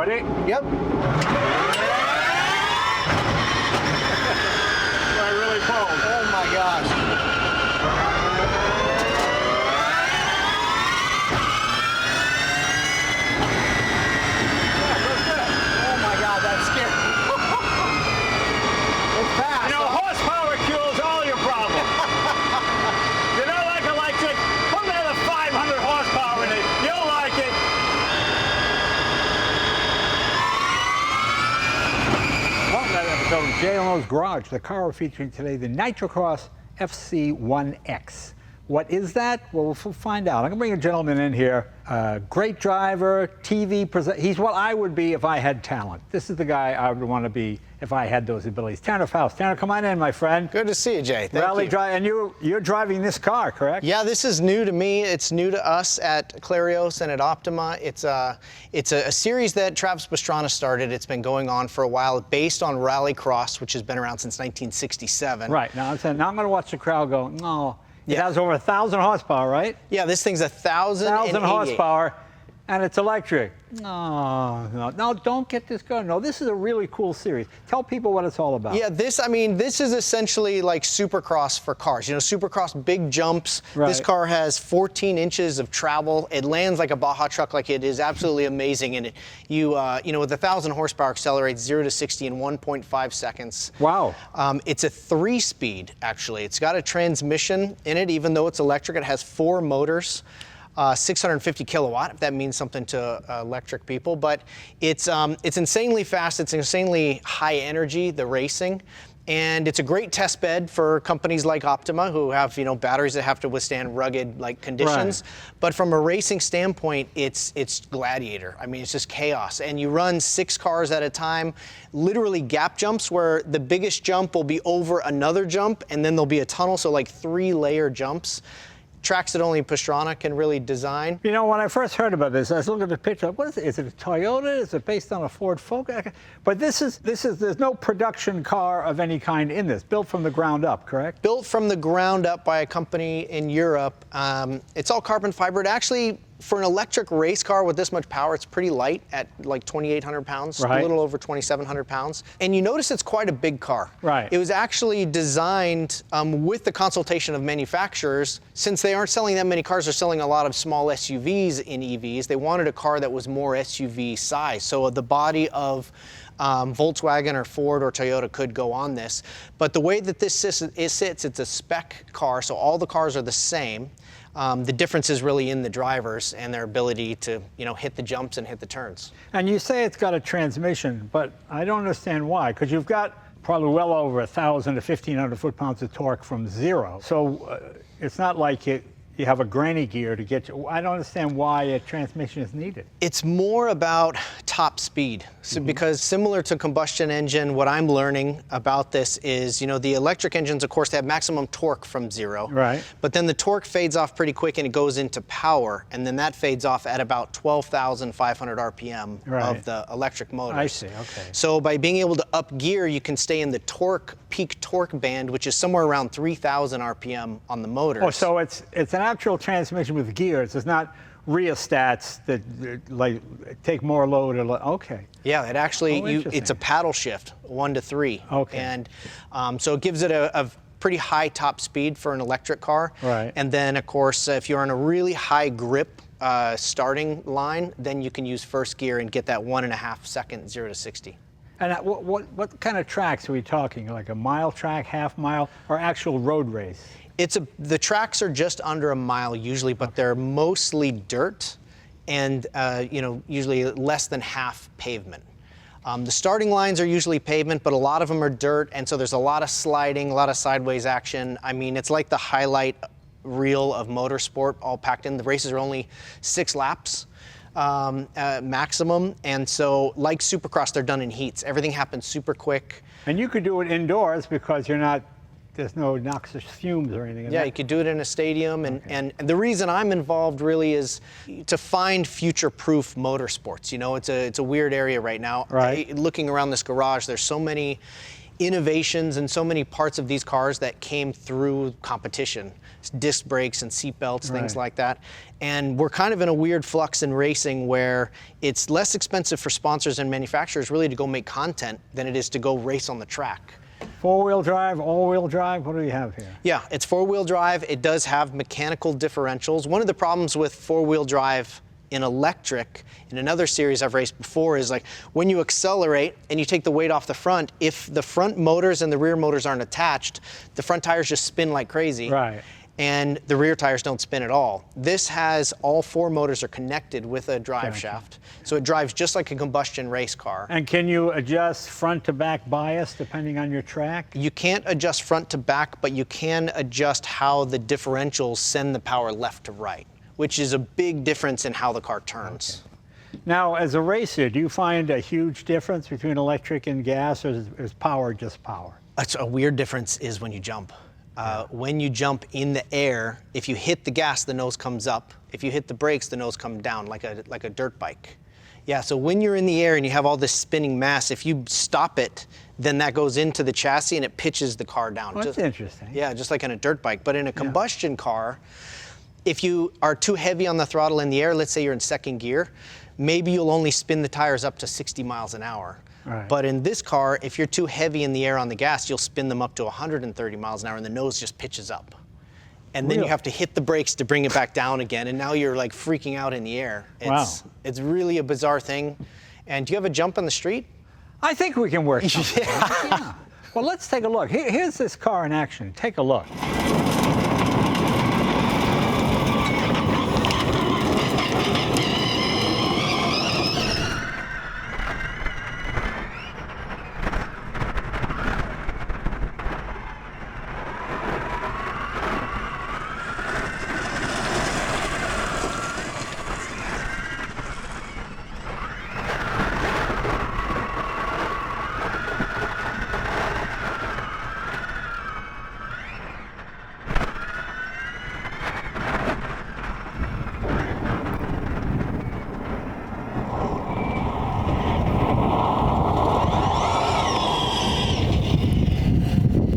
Ready? Yep. Really cold. Oh my gosh. Oh my God, that's scary. It's fast. You know, horsepower cures all your problems. You don't like electric? Put another 500 horsepower in it. You'll like it. Welcome to another episode of Jay Leno's Garage. The car we're featuring today, the Nitro Cross FC1-X. What is that? Well, we'll find out. I'm going to bring a gentleman in here. Great driver, TV presenter. He's what I would be if I had talent. This is the guy I would want to be if I had those abilities. Tanner Foust. Tanner, come on in, my friend. Good to see you, Jay. Thank Rally you. drive, and you're driving this car, correct? Yeah, this is new to me. It's new to us at Clarios and at Optima. It's a series that Travis Pastrana started. It's been going on for a while, based on Rally Cross, which has been around since 1967. Right. Now I'm going to watch the crowd go, no. It Yeah. has over 1,000 horsepower, right? Yeah, this thing's 1,000 horsepower, and it's electric. No, don't get this going. No, this is a really cool series. Tell people what it's all about. Yeah, this is essentially like Supercross for cars. You know, Supercross, big jumps. Right. This car has 14 inches of travel. It lands like a Baja truck. Like, it is absolutely amazing. And you know, with 1,000 horsepower, accelerates 0 to 60 in 1.5 seconds. Wow. It's a 3-speed, actually. It's got a transmission in it, even though it's electric. It has 4 motors. 650 kilowatt, if that means something to electric people, but it's insanely fast. It's insanely high energy, the racing, and it's a great test bed for companies like Optima, who have, you know, batteries that have to withstand rugged like conditions. Right. But from a racing standpoint, it's gladiator. I mean, it's just chaos, and you run 6 cars at a time, literally gap jumps where the biggest jump will be over another jump, and then there'll be a tunnel, so like 3-layer jumps. Tracks that only Pastrana can really design. You know, when I first heard about this, I was looking at the picture. What is it? Is it a Toyota? Is it based on a Ford Focus? But there's no production car of any kind in this. Built from the ground up, correct? Built from the ground up by a company in Europe. It's all carbon fiber. It actually, for an electric race car with this much power, it's pretty light at like 2,800 pounds, right. A little over 2,700 pounds. And you notice it's quite a big car. Right. It was actually designed with the consultation of manufacturers. Since they aren't selling that many cars, they're selling a lot of small SUVs in EVs. They wanted a car that was more SUV size. So the body of Volkswagen or Ford or Toyota could go on this. But the way that this sits, it's a spec car, so all the cars are the same. The difference is really in the drivers and their ability to, you know, hit the jumps and hit the turns. And you say it's got a transmission, but I don't understand why, because you've got probably well over 1,000 to 1,500 foot-pounds of torque from zero. So it's not like you have a granny gear to get you. I don't understand why a transmission is needed. It's more about top speed. So because similar to combustion engine, what I'm learning about this is, you know, the electric engines, of course, they have maximum torque from 0. Right. But then the torque fades off pretty quick and it goes into power, and then that fades off at about 12,500 RPM right. of the electric motors. I see, okay. So by being able to up gear, you can stay in the peak torque band, which is somewhere around 3,000 RPM on the motors. Oh, so it's an actual transmission with gears. It's not rheostats that like take more load. Okay. Yeah, it actually, interesting. it's a paddle shift, 1 to 3. Okay. And so it gives it a pretty high top speed for an electric car. Right. And then, of course, if you're on a really high grip starting line, then you can use first gear and get that 1.5 second 0 to 60. And what kind of tracks are we talking? Like a mile track, half mile, or actual road race? The tracks are just under a mile usually, but they're mostly dirt and you know, usually less than half pavement. The starting lines are usually pavement, but a lot of them are dirt, and so there's a lot of sliding, a lot of sideways action. I mean, it's like the highlight reel of motorsport all packed in. The races are only 6 laps. Maximum, and so like Supercross, they're done in heats. Everything happens super quick. And you could do it indoors because there's no noxious fumes or anything. Yeah, you could do it in a stadium, and the reason I'm involved really is to find future-proof motorsports. You know, it's a weird area right now. Right. Looking around this garage, there's so many innovations and so many parts of these cars that came through competition, disc brakes and seat belts, things like that. And we're kind of in a weird flux in racing where it's less expensive for sponsors and manufacturers really to go make content than it is to go race on the track. Four-wheel drive, all-wheel drive, what do we have here? Yeah, it's four-wheel drive. It does have mechanical differentials. One of the problems with four-wheel drive in electric, in another series I've raced before, is like when you accelerate and you take the weight off the front, if the front motors and the rear motors aren't attached, the front tires just spin like crazy. Right. And the rear tires don't spin at all. This has all 4 motors are connected with a drive shaft. So it drives just like a combustion race car. And can you adjust front to back bias depending on your track? You can't adjust front to back, but you can adjust how the differentials send the power left to right, which is a big difference in how the car turns. Okay. Now, as a racer, do you find a huge difference between electric and gas, or is power just power? It's a weird difference is when you jump. When you jump in the air, if you hit the gas, the nose comes up. If you hit the brakes, the nose comes down like a dirt bike. Yeah, so when you're in the air and you have all this spinning mass, if you stop it, then that goes into the chassis and it pitches the car down. Well, that's interesting. Yeah, just like in a dirt bike. But in a combustion car, if you are too heavy on the throttle in the air, let's say you're in second gear, maybe you'll only spin the tires up to 60 miles an hour. Right. But in this car, if you're too heavy in the air on the gas, you'll spin them up to 130 miles an hour and the nose just pitches up. And then you have to hit the brakes to bring it back down again, and now you're like freaking out in the air. It's really a bizarre thing. And do you have a jump on the street? I think we can work something. Yeah. Well, let's take a look. Here's this car in action. Take a look.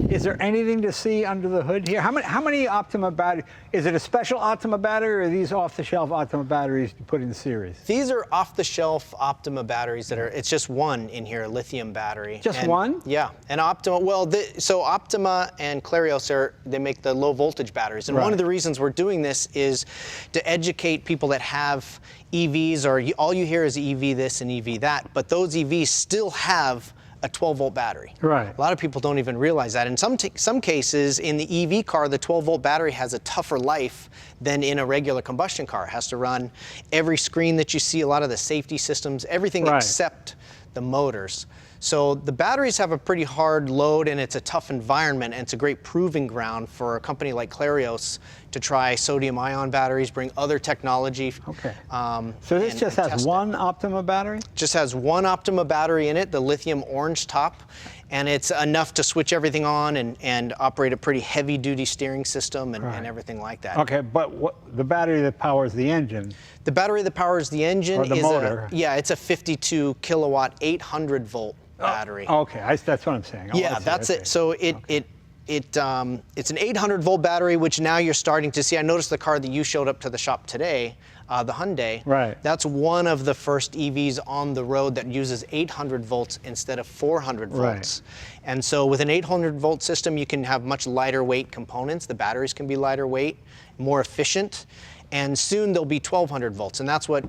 Is there anything to see under the hood here? How many Optima batteries? Is it a special Optima battery, or are these off-the-shelf Optima batteries you put in the series? These are off-the-shelf Optima batteries that are, it's just one in here, a lithium battery. Just one? Yeah, and Optima, well, so Optima and Clarios, they make the low voltage batteries. And one of the reasons we're doing this is to educate people that have EVs, or all you hear is EV this and EV that, but those EVs still have a 12-volt battery. Right. A lot of people don't even realize that. In some cases, in the EV car, the 12-volt battery has a tougher life than in a regular combustion car. It has to run every screen that you see, a lot of the safety systems, everything except the motors. So the batteries have a pretty hard load, and it's a tough environment, and it's a great proving ground for a company like Clarios to try sodium-ion batteries, bring other technology. Okay. So this just has one Optima battery? Just has one Optima battery in it, the lithium orange top, and it's enough to switch everything on and operate a pretty heavy-duty steering system and everything like that. Okay, but the battery that powers the engine? The battery that powers the engine or the motor. It's a 52 kilowatt, 800 volt battery. Okay, that's what I'm saying. Yeah, that's it. So it's an 800 volt battery, which now you're starting to see. I noticed the car that you showed up to the shop today, the Hyundai. Right. That's one of the first EVs on the road that uses 800 volts instead of 400 volts. Right. And so with an 800 volt system, you can have much lighter weight components. The batteries can be lighter weight, more efficient, and soon they'll be 1200 volts. And that's what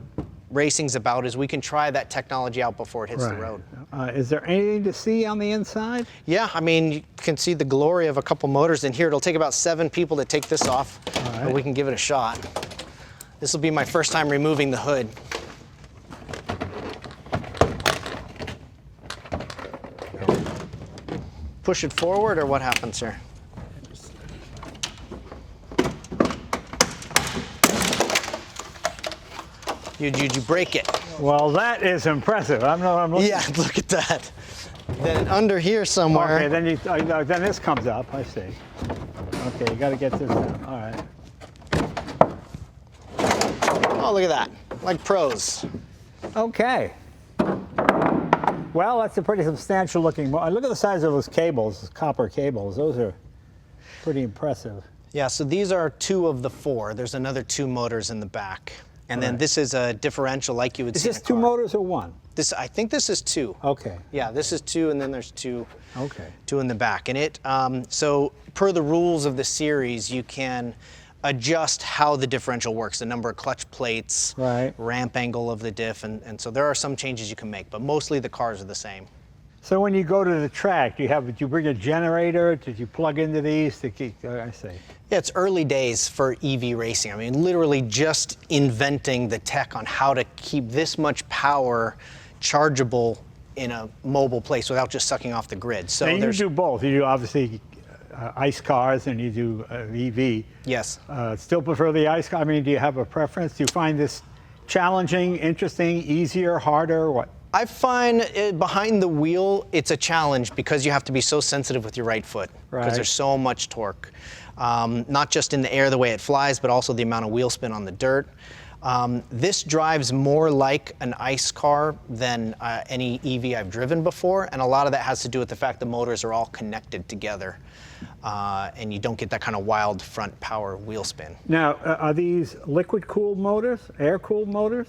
racing's about, is we can try that technology out before it hits the road. Is there anything to see on the inside? Yeah, I mean, you can see the glory of a couple motors in here. It'll take about 7 people to take this off, but we can give it a shot. This will be my first time removing the hood. Push it forward, or what happens here? Did you break it? Well, that is impressive. I'm looking. Yeah, look at that. Then under here somewhere. Okay, then this comes up. I see. Okay, you got to get this down. All right. Oh, look at that. Like pros. Okay. Well, that's a pretty substantial looking. Look at the size of those cables, those copper cables. Those are pretty impressive. Yeah, so these are 2 of the 4. There's another 2 motors in the back. And then this is a differential like you would see in a car. Is this 2 motors or 1? I think this is 2. Okay. Yeah, this is 2, and then there's 2. Okay. 2 in the back. And it, so per the rules of the series, you can adjust how the differential works, the number of clutch plates, ramp angle of the diff, and so there are some changes you can make, but mostly the cars are the same. So when you go to the track, did you bring a generator? Did you plug into these to keep, I see. Yeah, it's early days for EV racing. I mean, literally just inventing the tech on how to keep this much power chargeable in a mobile place without just sucking off the grid. So and you do both. You do obviously ICE cars and you do EV. Yes. Still prefer the ICE car? I mean, do you have a preference? Do you find this challenging, interesting, easier, harder, what? I find behind the wheel, it's a challenge because you have to be so sensitive with your right foot because there's so much torque. Not just in the air the way it flies, but also the amount of wheel spin on the dirt. This drives more like an ICE car than any EV I've driven before, and a lot of that has to do with the fact the motors are all connected together, and you don't get that kind of wild front power wheel spin. Now, are these liquid-cooled motors, air-cooled motors?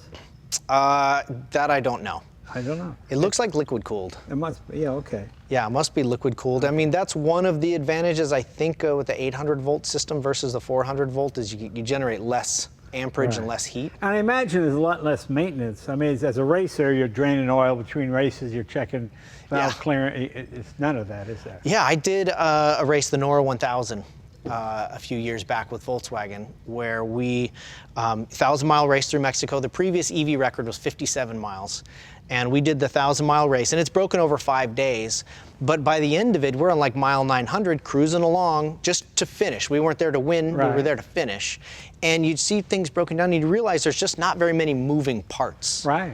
That I don't know. I don't know. It looks like liquid cooled. It must be, yeah, okay. Yeah, it must be liquid cooled. I mean, that's one of the advantages, I think, with the 800 volt system versus the 400 volt is you generate less amperage and less heat. And I imagine there's a lot less maintenance. I mean, as a racer, you're draining oil between races, you're checking valve clearance. It's none of that, is there? Yeah, I did a race, the Nora 1000. A few years back with Volkswagen, where we 1,000-mile race through Mexico. The previous EV record was 57 miles, and we did the 1,000-mile race, and it's broken over 5 days. But by the end of it, we're on like mile 900, cruising along just to finish. We weren't there to win; we were there to finish. And you'd see things broken down, and you'd realize there's just not very many moving parts. Right.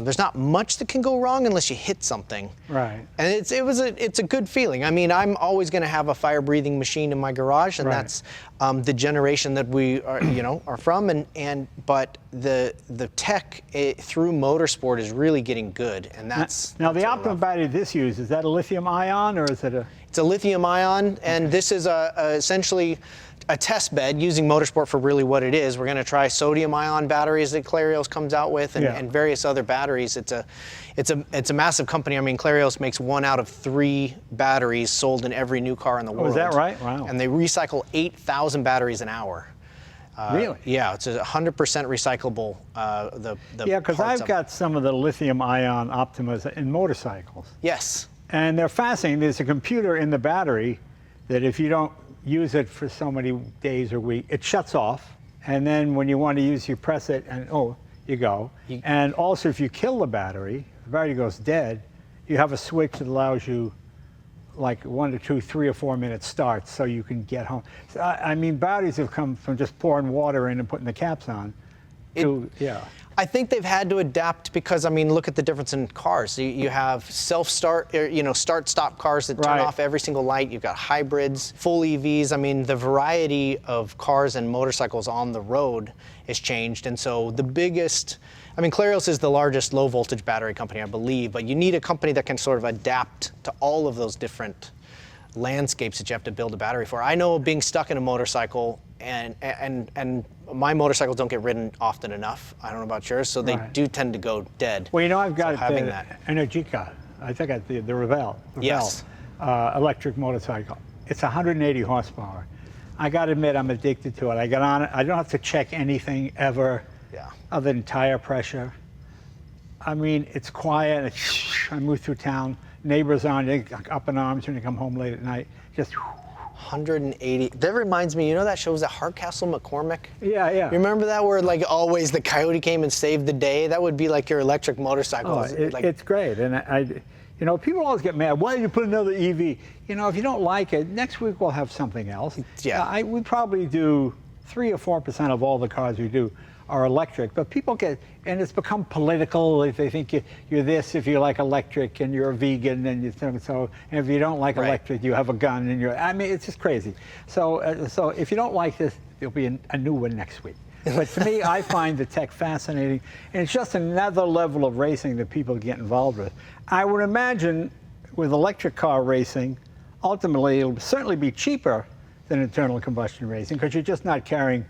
There's not much that can go wrong unless you hit something. Right. And it's a good feeling. I mean, I'm always going to have a fire-breathing machine in my garage, and that's the generation that we are from. But the tech through motorsport is really getting good, and that's now the optimum battery this uses, is that a lithium ion or is it a? It's a lithium ion, and this is essentially a test bed using Motorsport for really what it is. We're going to try sodium-ion batteries that Clarios comes out with, and various other batteries. It's a massive company. I mean, Clarios makes 1 out of 3 batteries sold in every new car in the world. Is that right? Wow. And they recycle 8,000 batteries an hour. Really? Yeah, it's 100% recyclable. Yeah, because I've got some of the lithium-ion Optimas in motorcycles. Yes. And they're fascinating. There's a computer in the battery that if you don't use it for so many days or weeks, it shuts off. And then when you want to use, you press it and you go. And also if you kill the battery goes dead, you have a switch that allows you like 1 to 2, 3 or 4 minute starts so you can get home. So, I mean, batteries have come from just pouring water in and putting the caps on to, I think they've had to adapt because, I mean, look at the difference in cars. You have self-start, start-stop cars that turn off every single light. You've got hybrids, full EVs. I mean, the variety of cars and motorcycles on the road has changed. And so the biggest, I mean, Clarios is the largest low-voltage battery company, I believe, but you need a company that can sort of adapt to all of those different landscapes that you have to build a battery for. I know being stuck in a motorcycle, and my motorcycles don't get ridden often enough. I don't know about yours, so they do tend to go dead. Well, I've got having the Energica. I think I the Revell. Yes. Electric motorcycle. It's 180 horsepower. I got to admit, I'm addicted to it. I get on it. I don't have to check anything ever other than tire pressure. I mean, it's quiet. I move through town. Neighbors on, they up in arms when you come home late at night. Just 180. That reminds me, that show was at Hardcastle McCormick? Yeah. You remember that where like always the coyote came and saved the day? That would be like your electric motorcycle. Oh, it's great. And I people always get mad. Why did you put another EV? If you don't like it, next week we'll have something else. Yeah. We probably do 3 or 4% of all the cars we do are electric, but people and it's become political. They think you're this if you like electric, and you're a vegan, and you think so. And if you don't like electric, you have a gun, and I mean, it's just crazy. So if you don't like this, there'll be a new one next week. But to me, I find the tech fascinating, and it's just another level of racing that people get involved with. I would imagine with electric car racing, ultimately it'll certainly be cheaper than internal combustion racing because you're just not carrying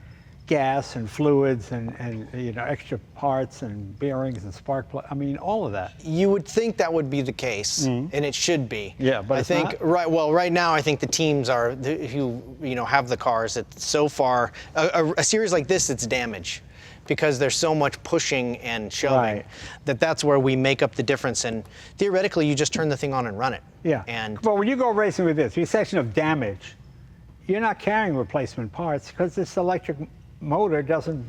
gas and fluids and you know, extra parts and bearings and spark plugs. I mean, all of that. You would think that would be the case, and it should be. Yeah, but I it's think not? right now I think the teams are who have the cars that so far a series like this, it's damage because there's so much pushing and shoving Right. that's where we make up the difference. And theoretically, you just turn the thing on and run it. Yeah. But when you go racing with this, your section of damage, you're not carrying replacement parts because this electric motor doesn't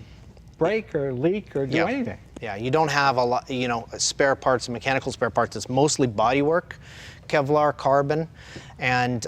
break or leak or do anything. Yeah, you don't have a lot, spare parts, mechanical spare parts. It's mostly bodywork, Kevlar, carbon, and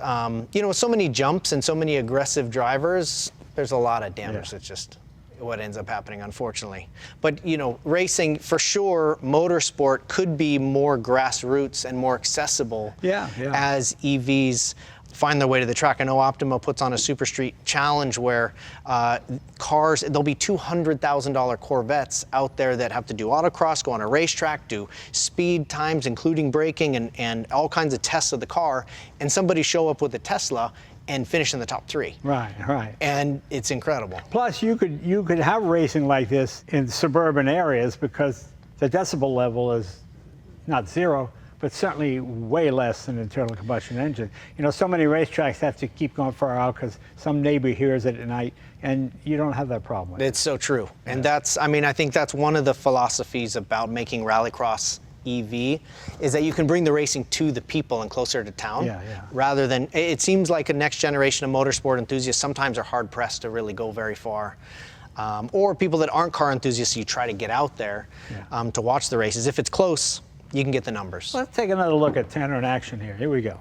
with so many jumps and so many aggressive drivers, there's a lot of damage. That's just what ends up happening, unfortunately. But racing for sure, motorsport could be more grassroots and more accessible as EVs find their way to the track. I know Optima puts on a Super Street Challenge where there'll be $200,000 Corvettes out there that have to do autocross, go on a racetrack, do speed times, including braking and all kinds of tests of the car, and somebody show up with a Tesla and finish in the top 3. Right. And it's incredible. Plus, you could have racing like this in suburban areas because the decibel level is not zero, but certainly way less than an internal combustion engine. So many racetracks have to keep going far out because some neighbor hears it at night, and you don't have that problem with it. It's so true. And I think that's one of the philosophies about making Rallycross EV is that you can bring the racing to the people and closer to town rather than, it seems like a next generation of motorsport enthusiasts sometimes are hard pressed to really go very far. Or people that aren't car enthusiasts, you try to get out there to watch the races. If it's close, you can get the numbers. Let's take another look at Tanner in action here. Here we go.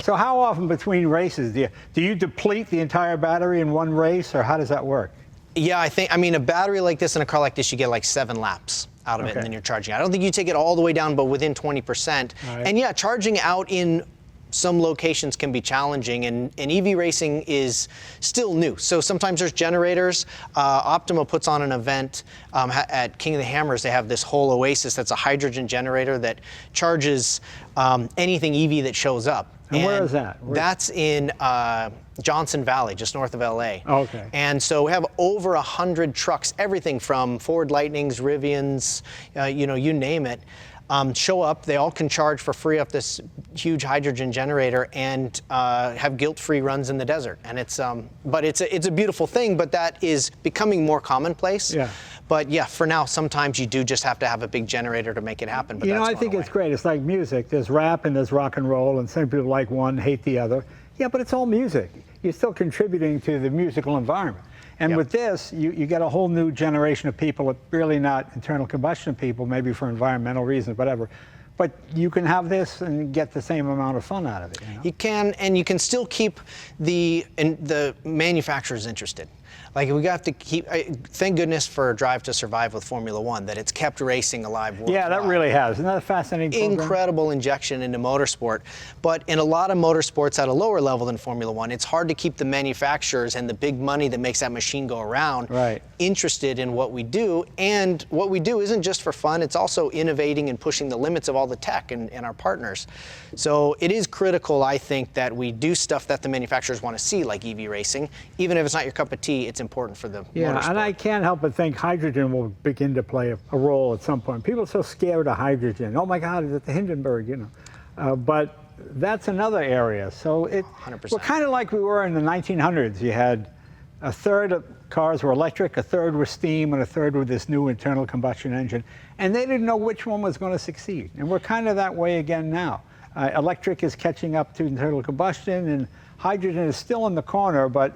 So how often between races do you deplete the entire battery in one race, or how does that work? Yeah, I mean, a battery like this in a car like this, you get like 7 laps out of it, and then you're charging. I don't think you take it all the way down, but within 20%. Right. And yeah, charging out in some locations can be challenging, and EV racing is still new. So sometimes there's generators. Optima puts on an event at King of the Hammers. They have this whole oasis that's a hydrogen generator that charges anything EV that shows up. And where is that? That's in Johnson Valley, just north of LA. Oh, okay. And so we have over 100 trucks, everything from Ford Lightnings, Rivians, you name it, show up. They all can charge for free off this huge hydrogen generator and have guilt-free runs in the desert. And it's a beautiful thing, but that is becoming more commonplace. Yeah. But yeah, for now, sometimes you do just have to have a big generator to make it happen. But I think it's great. It's like music. There's rap and there's rock and roll, and some people like one, hate the other. Yeah, but it's all music. You're still contributing to the musical environment. And with this, you get a whole new generation of people, really not internal combustion people, maybe for environmental reasons, whatever. But you can have this and get the same amount of fun out of it. You can, and you can still keep the manufacturers interested. Like, we have to keep, thank goodness for Drive to Survive with Formula One, that it's kept racing alive worldwide. Yeah, that really has. Isn't that a fascinating program? Incredible injection into motorsport. But in a lot of motorsports at a lower level than Formula One, it's hard to keep the manufacturers and the big money that makes that machine go around interested in what we do. And what we do isn't just for fun, it's also innovating and pushing the limits of all the tech and our partners. So it is critical, I think, that we do stuff that the manufacturers want to see, like EV racing. Even if it's not your cup of tea, it's important for the motorsport. And I can't help but think hydrogen will begin to play a role at some point. People are so scared of hydrogen. Oh my God, it's at the Hindenburg, but that's another area. So we're 100%. kind of like we were in the 1900s. You had a third of cars were electric, a third were steam, and a third were this new internal combustion engine. And they didn't know which one was going to succeed. And we're kind of that way again now. Electric is catching up to internal combustion, and hydrogen is still in the corner, but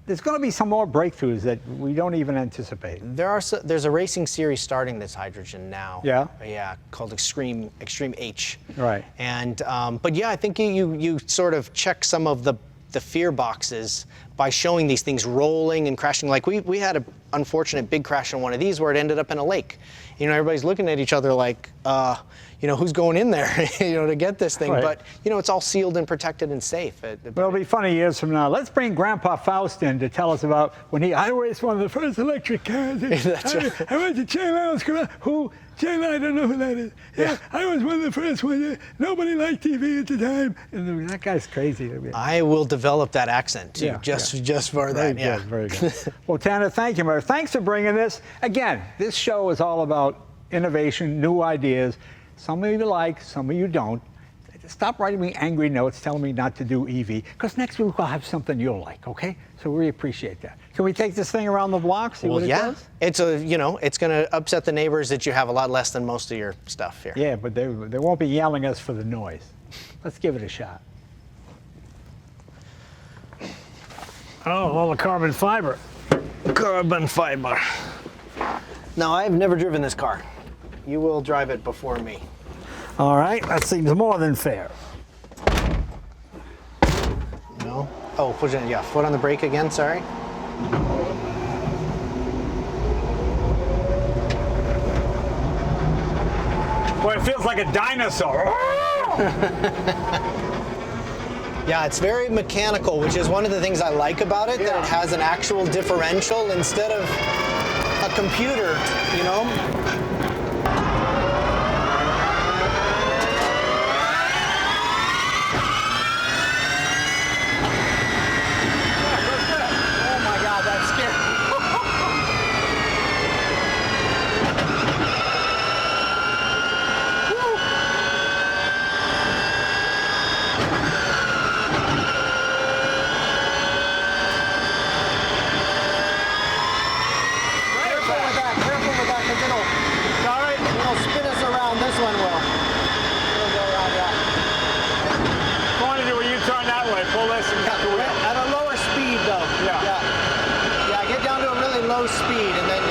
there's going to be some more breakthroughs that we don't even anticipate. There's a racing series starting that's hydrogen now. Yeah? Yeah, called Extreme H. Right. And but yeah, I think you sort of check some of the fear boxes by showing these things rolling and crashing. Like we had an unfortunate big crash on one of these where it ended up in a lake. You know, everybody's looking at each other like, you know, who's going in there, you know, to get this thing? Right. But you know, it's all sealed and protected and safe. Well, it'll be funny years from now. Let's bring Grandpa Foust in to tell us about when I raced one of the first electric cars. That's right. I went to Jay Leno's garage. Jay Leno, I don't know who that is. Yeah, I was one of the first ones. Nobody liked TV at the time. And that guy's crazy. I will develop that accent too, just for that. Very good. Well, Tanner, thank you, Murray. Thanks for bringing this. Again, this show is all about innovation, new ideas. Some of you like, some of you don't. Stop writing me angry notes telling me not to do EV, because next week I'll have something you'll like, okay? So we appreciate that. Can we take this thing around the block, see what it does? It's it's going to upset the neighbors that you have a lot less than most of your stuff here. Yeah, but they won't be yelling at us for the noise. Let's give it a shot. Oh, all the carbon fiber. Carbon fiber. Now, I've never driven this car. You will drive it before me. All right, that seems more than fair. No? Oh, foot on the brake again, sorry. Boy, it feels like a dinosaur. Yeah, it's very mechanical, which is one of the things I like about it, that it has an actual differential instead of a computer, you know? Speed and then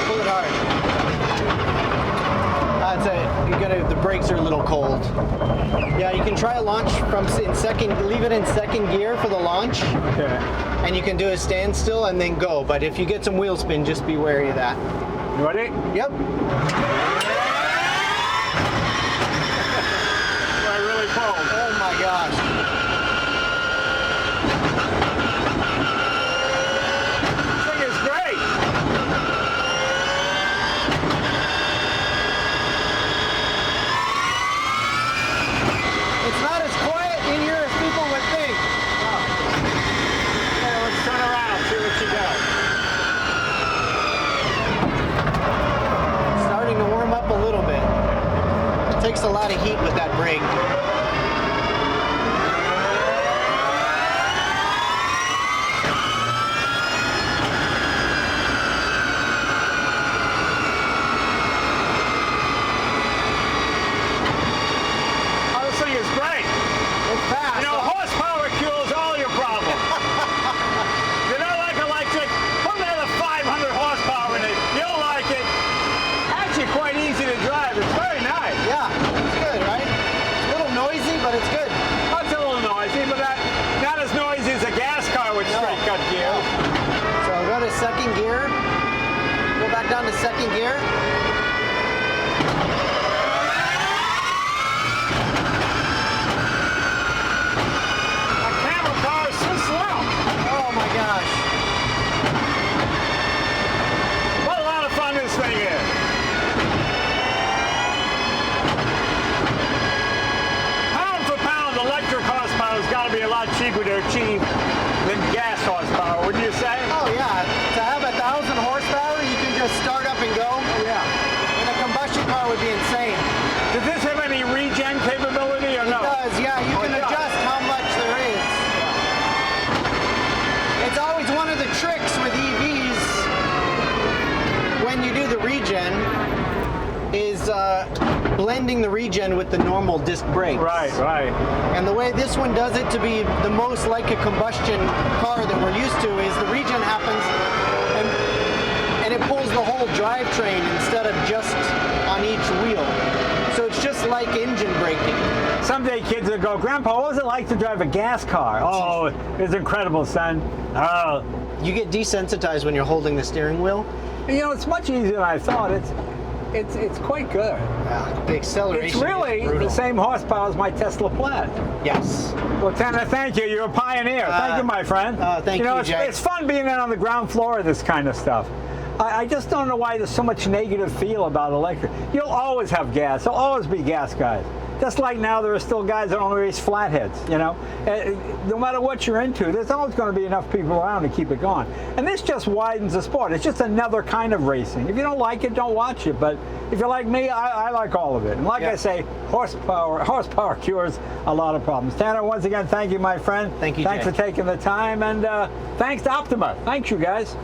pull it hard. That's it. The brakes are a little cold. Yeah, you can try a launch leave it in second gear for the launch. Okay. And you can do a standstill and then go. But if you get some wheel spin, just be wary of that. You ready? Yep. Really cold. Oh my gosh. Takes a lot of heat with that brake. Oh, this thing is great. It's fast. You know, horsepower cures all your problems. If you don't like electric, put another 500 horsepower in it. You'll like it. Actually, quite easy to drive. It's very nice. Yeah, it's good, right? It's a little noisy, but it's good. It's a little noisy, but not as noisy as a gas car with straight cut gear. So I'll go to second gear. Go back down to second gear. A camel car is so slow. Oh my gosh. What a lot of fun this thing is. Pound for pound, electric horsepower has got to be a lot cheaper to achieve than gas horsepower, wouldn't you say? Oh yeah. To have 1,000 horsepower, you can just start up and go. Yeah. And a combustion car would be insane. Does this have any regen regen is blending the regen with the normal disc brakes. Right. And the way this one does it to be the most like a combustion car that we're used to is the regen happens and it pulls the whole drivetrain instead of just on each wheel. So it's just like engine braking. Someday kids will go, Grandpa, what was it like to drive a gas car? Oh, it's incredible, son. Oh. You get desensitized when you're holding the steering wheel. You know, it's much easier than I thought. It's quite good. Yeah, the acceleration It's really is brutal. the same horsepower as my Tesla Plaid. Yes. Well, Tanner, thank you. You're a pioneer. Thank you, my friend. Thank you, Jay. It's fun being in on the ground floor of this kind of stuff. I just don't know why there's so much negative feel about electric. You'll always have gas. There'll always be gas guys. Just like now there are still guys that only race flatheads, you know. No matter what you're into, there's always going to be enough people around to keep it going. And this just widens the sport. It's just another kind of racing. If you don't like it, don't watch it. But if you're like me, I like all of it. And like I say, horsepower cures a lot of problems. Tanner, once again, thank you, my friend. Thank you, Thanks Jay. for taking the time. And thanks to Optima. Thanks, you guys.